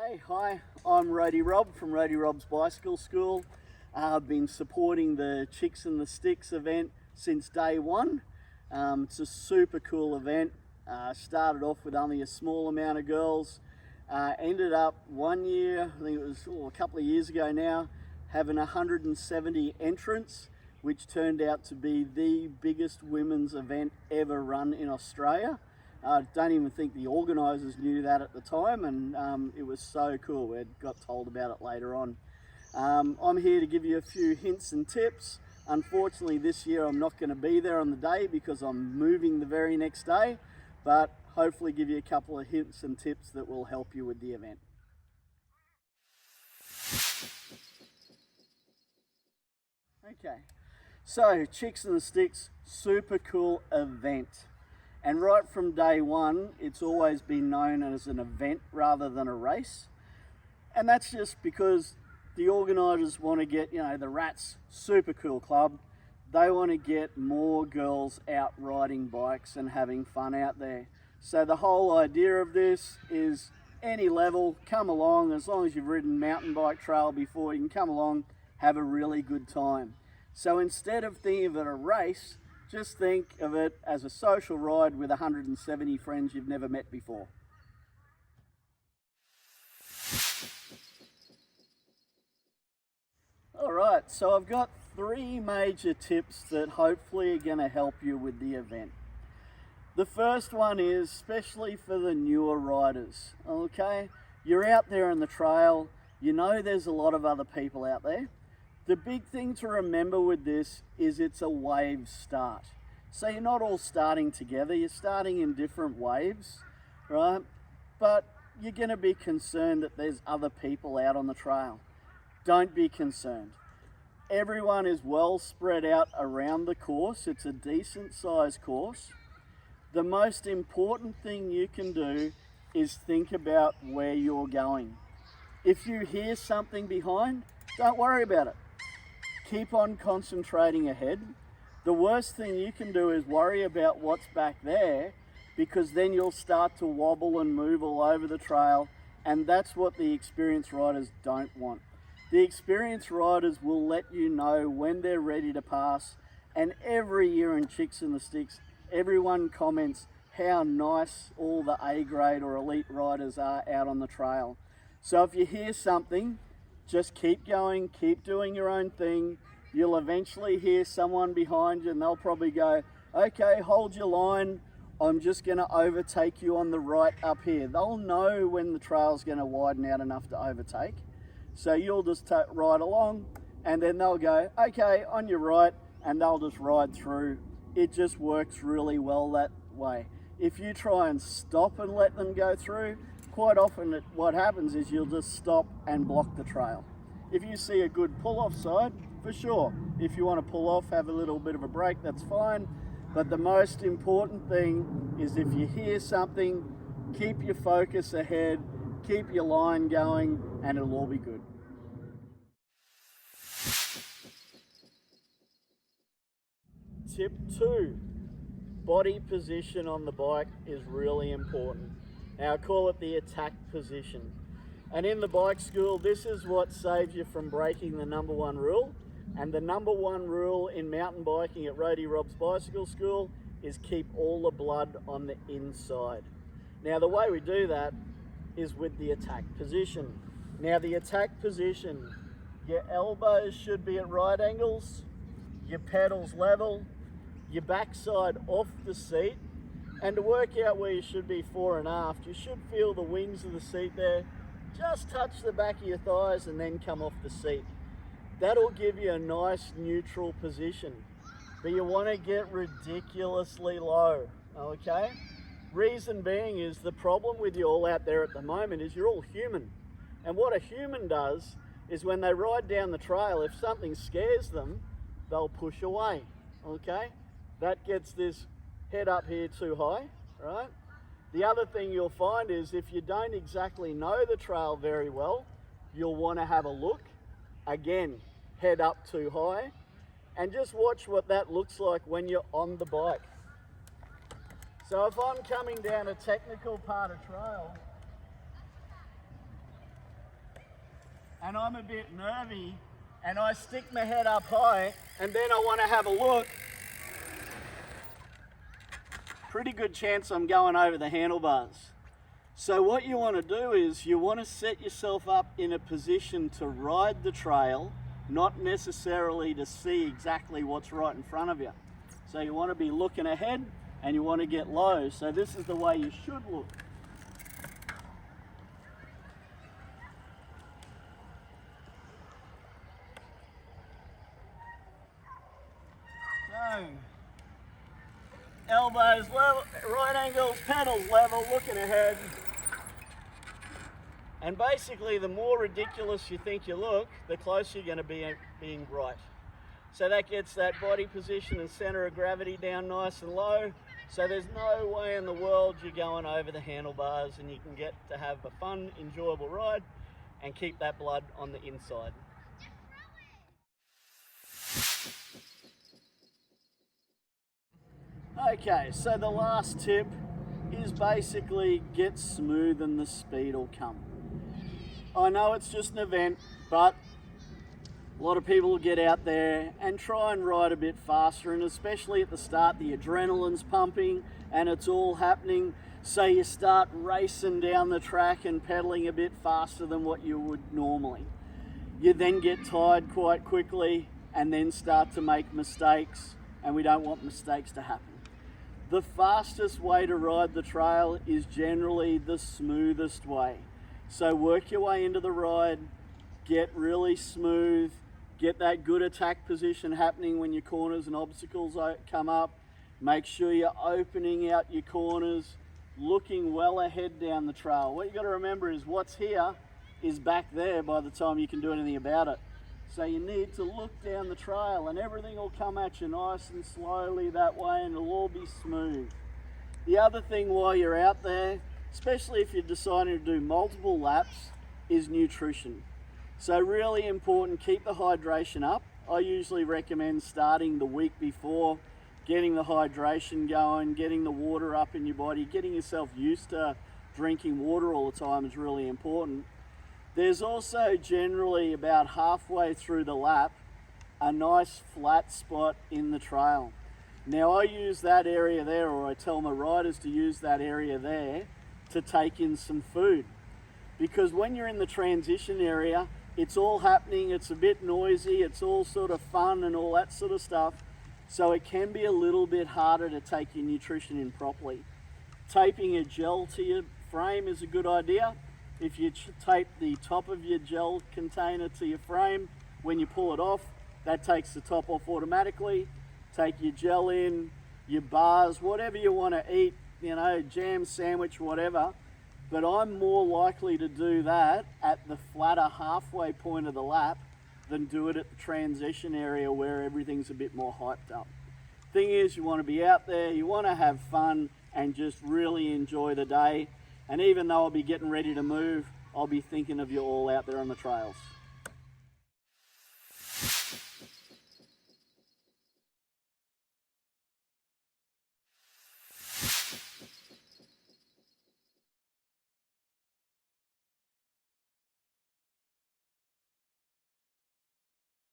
Okay, hi, I'm Roadie Rob from Roadie Rob's Bicycle School. I've been supporting the Chicks and the Sticks event since day one. It's a super cool event. Started off with only a small amount of girls. Ended up one year, I think it was a couple of years ago now, having 170 entrants, which turned out to be the biggest women's event ever run in Australia. I don't even think the organisers knew that at the time, and it was so cool. We got told about it later on. I'm here to give you a few hints and tips. Unfortunately, this year I'm not going to be there on the day because I'm moving the very next day, but hopefully give you a couple of hints and tips that will help you with the event. Okay, so Chicks and the Sticks, super cool event. And right from day one, it's always been known as an event rather than a race. And that's just because the organisers want to get, the Rats, super cool club. They want to get more girls out riding bikes and having fun out there. So the whole idea of this is any level, come along. As long as you've ridden mountain bike trail before, you can come along, have a really good time. So instead of thinking of it a race, just think of it as a social ride with 170 friends you've never met before. All right, so I've got 3 major tips that hopefully are going to help you with the event. The first one is especially for the newer riders, okay? You're out there on the trail, you know there's a lot of other people out there. The big thing to remember with this is it's a wave start. So you're not all starting together, you're starting in different waves, right? But you're going to be concerned that there's other people out on the trail. Don't be concerned. Everyone is well spread out around the course. It's a decent sized course. The most important thing you can do is think about where you're going. If you hear something behind, don't worry about it. Keep on concentrating ahead. The worst thing you can do is worry about what's back there, because then you'll start to wobble and move all over the trail, and that's what the experienced riders don't want. The experienced riders will let you know when they're ready to pass, and every year in Chicks and the Sticks, everyone comments how nice all the A-grade or elite riders are out on the trail. So if you hear something, just keep going, keep doing your own thing. You'll eventually hear someone behind you and they'll probably go, okay, hold your line. I'm just going to overtake you on the right up here. They'll know when the trail's going to widen out enough to overtake. So you'll just ride along and then they'll go, okay, on your right, and they'll just ride through. It just works really well that way. If you try and stop and let them go through, quite often what happens is you'll just stop and block the trail. If you see a good pull-off side, for sure. If you want to pull off, have a little bit of a break, that's fine. But the most important thing is if you hear something, keep your focus ahead, keep your line going, and it'll all be good. Tip 2, body position on the bike is really important. Now I call it the attack position. And in the bike school, this is what saves you from breaking the number 1 rule. And the number 1 rule in mountain biking at Roadie Rob's Bicycle School is keep all the blood on the inside. Now the way we do that is with the attack position. Now the attack position, your elbows should be at right angles, your pedals level, your backside off the seat, and to work out where you should be fore and aft, you should feel the wings of the seat there. Just touch the back of your thighs and then come off the seat. That'll give you a nice neutral position, but you want to get ridiculously low, okay? Reason being is the problem with you all out there at the moment is you're all human. And what a human does is when they ride down the trail, if something scares them, they'll push away, okay? That gets this head up here too high, right? The other thing you'll find is if you don't exactly know the trail very well, you'll want to have a look. Again, head up too high, and just watch what that looks like when you're on the bike. So if I'm coming down a technical part of trail, and I'm a bit nervy and I stick my head up high and then I want to have a look, pretty good chance I'm going over the handlebars. So what you want to do is you want to set yourself up in a position to ride the trail, not necessarily to see exactly what's right in front of you. So you want to be looking ahead and you want to get low. So this is the way you should look. So, elbows level, right angles, pedals level, looking ahead. And basically, the more ridiculous you think you look, the closer you're going to be being right. So that gets that body position and center of gravity down nice and low. So there's no way in the world you're going over the handlebars, and you can get to have a fun, enjoyable ride and keep that blood on the inside. Okay, so the last tip is basically get smooth and the speed will come. I know it's just an event, but a lot of people will get out there and try and ride a bit faster, and especially at the start, the adrenaline's pumping and it's all happening. So you start racing down the track and pedaling a bit faster than what you would normally. You then get tired quite quickly and then start to make mistakes, and we don't want mistakes to happen. The fastest way to ride the trail is generally the smoothest way. So work your way into the ride, get really smooth, get that good attack position happening when your corners and obstacles come up. Make sure you're opening out your corners, looking well ahead down the trail. What you got to remember is what's here is back there by the time you can do anything about it. So you need to look down the trail and everything will come at you nice and slowly that way, and it'll all be smooth. The other thing while you're out there, especially if you're deciding to do multiple laps, is nutrition. So really important, keep the hydration up. I usually recommend starting the week before, getting the hydration going, getting the water up in your body, getting yourself used to drinking water all the time is really important. There's also generally about halfway through the lap a nice flat spot in the trail. Now I use that area there, or I tell my riders to use that area there to take in some food. Because when you're in the transition area, it's all happening, it's a bit noisy, it's all sort of fun and all that sort of stuff. So it can be a little bit harder to take your nutrition in properly. Taping a gel to your frame is a good idea. If you tape the top of your gel container to your frame, when you pull it off, that takes the top off automatically. Take your gel in, your bars, whatever you want to eat, you know, jam, sandwich, whatever. But I'm more likely to do that at the flatter halfway point of the lap than do it at the transition area where everything's a bit more hyped up. Thing is, you want to be out there, you want to have fun and just really enjoy the day. And even though I'll be getting ready to move, I'll be thinking of you all out there on the trails.